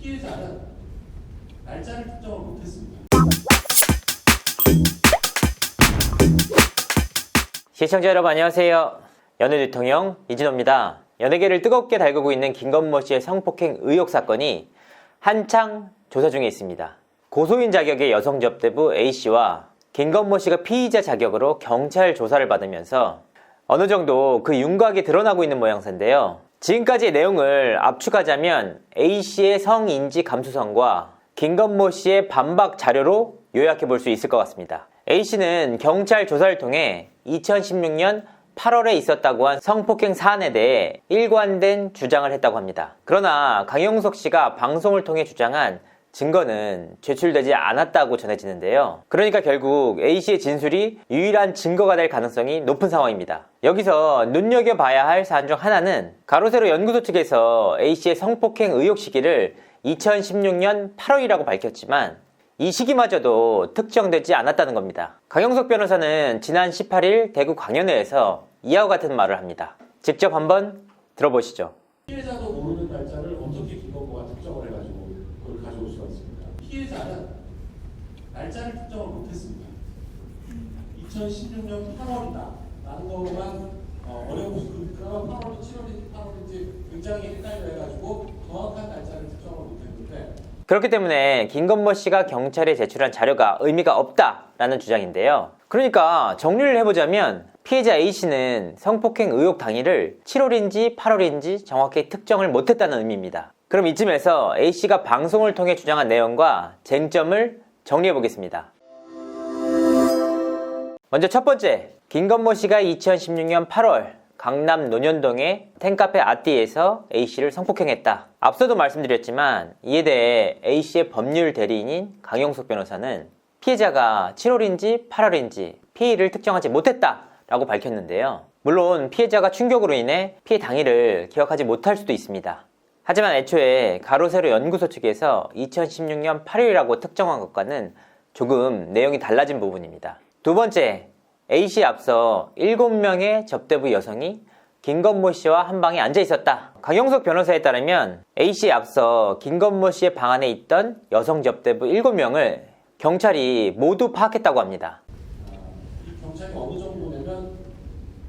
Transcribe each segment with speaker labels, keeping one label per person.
Speaker 1: 피해자는 날짜를 특정을 못했습니다.
Speaker 2: 시청자 여러분 안녕하세요. 연예대통령 이진호입니다. 연예계를 뜨겁게 달구고 있는 김건모 씨의 성폭행 의혹 사건이 한창 조사 중에 있습니다. 고소인 자격의 여성 접대부 A씨와 김건모 씨가 피의자 자격으로 경찰 조사를 받으면서 어느 정도 그 윤곽이 드러나고 있는 모양새인데요. 지금까지의 내용을 압축하자면 A씨의 성인지 감수성과 김건모 씨의 반박 자료로 요약해 볼 수 있을 것 같습니다. A씨는 경찰 조사를 통해 2016년 8월에 있었다고 한 성폭행 사안에 대해 일관된 주장을 했다고 합니다. 그러나 강용석 씨가 방송을 통해 주장한 증거는 제출되지 않았다고 전해지는데요. 그러니까 결국 A씨의 진술이 유일한 증거가 될 가능성이 높은 상황입니다. 여기서 눈여겨봐야 할 사안 중 하나는 가로세로 연구소 측에서 A씨의 성폭행 의혹 시기를 2016년 8월이라고 밝혔지만 이 시기마저도 특정되지 않았다는 겁니다. 강용석 변호사는 지난 18일 대구 광연회에서 이와 같은 말을 합니다. 직접 한번 들어보시죠.
Speaker 1: 피해자도 모르는 날짜를 어떻게 김건모가 특정을 해가지고 그걸 가져올 수가 있습니까? 피해자는 날짜를 특정을 못했습니다. 2016년 8월이다 라는 것만 어려운 그러면 8월이 7월인지 8월인지 굉장히 헷갈려 해가지고 정확한 날짜를 특정을 못했는데,
Speaker 2: 그렇기 때문에 김건모 씨가 경찰에 제출한 자료가 의미가 없다라는 주장인데요. 그러니까 정리를 해보자면 피해자 A씨는 성폭행 의혹 당일을 7월인지 8월인지 정확히 특정을 못했다는 의미입니다. 그럼 이쯤에서 A씨가 방송을 통해 주장한 내용과 쟁점을 정리해보겠습니다. 먼저 첫 번째, 김건모 씨가 2016년 8월 강남 논현동의 탱카페 아띠에서 A씨를 성폭행했다. 앞서도 말씀드렸지만 이에 대해 A씨의 법률 대리인인 강용석 변호사는 피해자가 7월인지 8월인지 피해를 특정하지 못했다 라고 밝혔는데요. 물론 피해자가 충격으로 인해 피해 당일을 기억하지 못할 수도 있습니다. 하지만 애초에 가로세로 연구소 측에서 2016년 8월이라고 특정한 것과는 조금 내용이 달라진 부분입니다. 두 번째, A씨에 앞서 7명의 접대부 여성이 김건모 씨와 한 방에 앉아 있었다. 강용석 변호사에 따르면 A씨에 앞서 김건모 씨의 방 안에 있던 여성 접대부 7명을 경찰이 모두 파악했다고 합니다.
Speaker 1: 이 경찰이 어느 정도냐면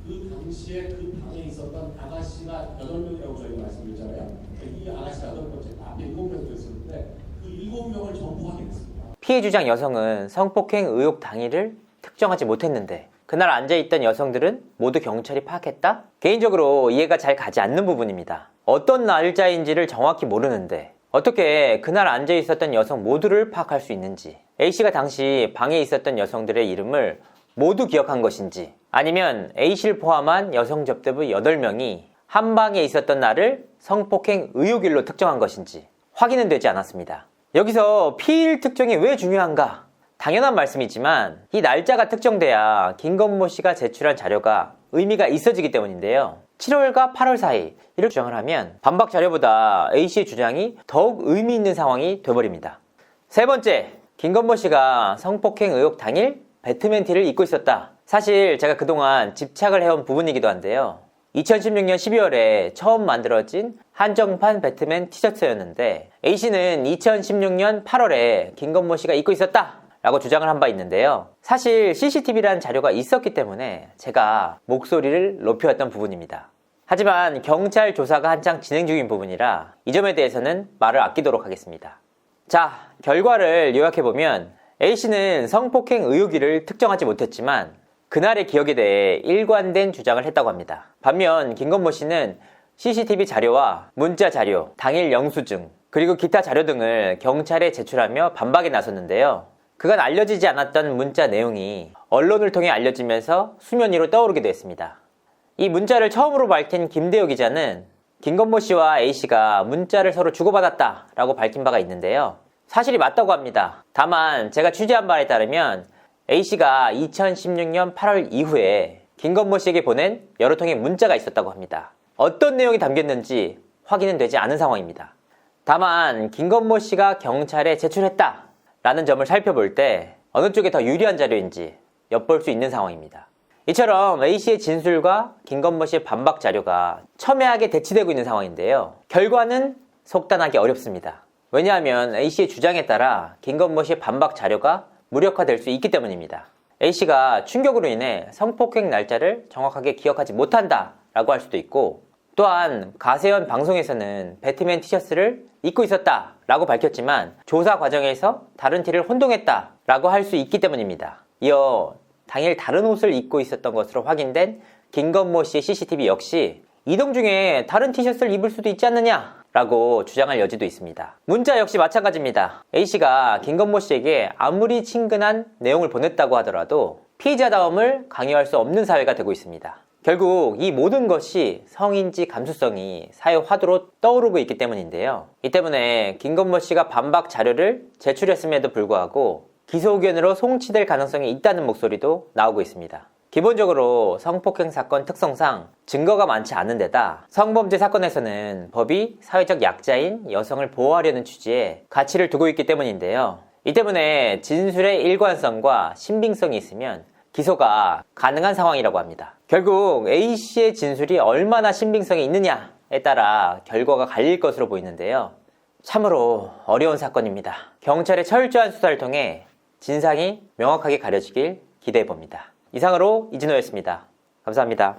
Speaker 1: 그 당시에 그 방에 있었던 아가씨가 8명이라고 저희가 말씀드렸잖아요. 이 아가씨가 8번째, 앞에 7명도 있었는데 그 7명을 전부 확인했습니다.
Speaker 2: 피해 주장 여성은 성폭행 의혹 당일을 특정하지 못했는데 그날 앉아있던 여성들은 모두 경찰이 파악했다? 개인적으로 이해가 잘 가지 않는 부분입니다. 어떤 날짜인지를 정확히 모르는데 어떻게 그날 앉아있었던 여성 모두를 파악할 수 있는지, A씨가 당시 방에 있었던 여성들의 이름을 모두 기억한 것인지, 아니면 A씨를 포함한 여성 접대부 8명이 한 방에 있었던 날을 성폭행 의혹일로 특정한 것인지 확인은 되지 않았습니다. 여기서 피해일 특정이 왜 중요한가? 당연한 말씀이지만 이 날짜가 특정돼야 김건모 씨가 제출한 자료가 의미가 있어지기 때문인데요. 7월과 8월 사이 이렇게 주장을 하면 반박 자료보다 A씨의 주장이 더욱 의미 있는 상황이 돼버립니다. 세 번째, 김건모 씨가 성폭행 의혹 당일 배트맨 티를 입고 있었다. 사실 제가 그동안 집착을 해온 부분이기도 한데요. 2016년 12월에 처음 만들어진 한정판 배트맨 티셔츠였는데 A씨는 2016년 8월에 김건모 씨가 입고 있었다 라고 주장을 한 바 있는데요. 사실 CCTV라는 자료가 있었기 때문에 제가 목소리를 높였던 부분입니다. 하지만 경찰 조사가 한창 진행 중인 부분이라 이 점에 대해서는 말을 아끼도록 하겠습니다. 자, 결과를 요약해보면 A씨는 성폭행 의혹일을 특정하지 못했지만 그날의 기억에 대해 일관된 주장을 했다고 합니다. 반면 김건모 씨는 CCTV 자료와 문자 자료, 당일 영수증, 그리고 기타 자료 등을 경찰에 제출하며 반박에 나섰는데요. 그간 알려지지 않았던 문자 내용이 언론을 통해 알려지면서 수면 위로 떠오르기도 했습니다. 이 문자를 처음으로 밝힌 김대호 기자는 김건모 씨와 A씨가 문자를 서로 주고받았다 라고 밝힌 바가 있는데요. 사실이 맞다고 합니다. 다만 제가 취재한 바에 따르면 A씨가 2016년 8월 이후에 김건모 씨에게 보낸 여러 통의 문자가 있었다고 합니다. 어떤 내용이 담겼는지 확인은 되지 않은 상황입니다. 다만 김건모 씨가 경찰에 제출했다 라는 점을 살펴볼 때 어느 쪽이 더 유리한 자료인지 엿볼 수 있는 상황입니다. 이처럼 A씨의 진술과 김건모 씨의 반박 자료가 첨예하게 대치되고 있는 상황인데요. 결과는 속단하기 어렵습니다. 왜냐하면 A씨의 주장에 따라 김건모 씨의 반박 자료가 무력화될 수 있기 때문입니다. A씨가 충격으로 인해 성폭행 날짜를 정확하게 기억하지 못한다 라고 할 수도 있고, 또한 가세현 방송에서는 배트맨 티셔츠를 입고 있었다 라고 밝혔지만 조사 과정에서 다른 티를 혼동했다 라고 할 수 있기 때문입니다. 이어 당일 다른 옷을 입고 있었던 것으로 확인된 김건모 씨의 CCTV 역시 이동 중에 다른 티셔츠를 입을 수도 있지 않느냐 라고 주장할 여지도 있습니다. 문자 역시 마찬가지입니다. A씨가 김건모 씨에게 아무리 친근한 내용을 보냈다고 하더라도 피의자다움을 강요할 수 없는 사회가 되고 있습니다. 결국 이 모든 것이 성인지 감수성이 사회 화두로 떠오르고 있기 때문인데요. 이 때문에 김건모 씨가 반박 자료를 제출했음에도 불구하고 기소 의견으로 송치될 가능성이 있다는 목소리도 나오고 있습니다. 기본적으로 성폭행 사건 특성상 증거가 많지 않은 데다 성범죄 사건에서는 법이 사회적 약자인 여성을 보호하려는 취지에 가치를 두고 있기 때문인데요. 이 때문에 진술의 일관성과 신빙성이 있으면 기소가 가능한 상황이라고 합니다. 결국 A씨의 진술이 얼마나 신빙성이 있느냐에 따라 결과가 갈릴 것으로 보이는데요. 참으로 어려운 사건입니다. 경찰의 철저한 수사를 통해 진상이 명확하게 가려지길 기대해봅니다. 이상으로 이진호였습니다. 감사합니다.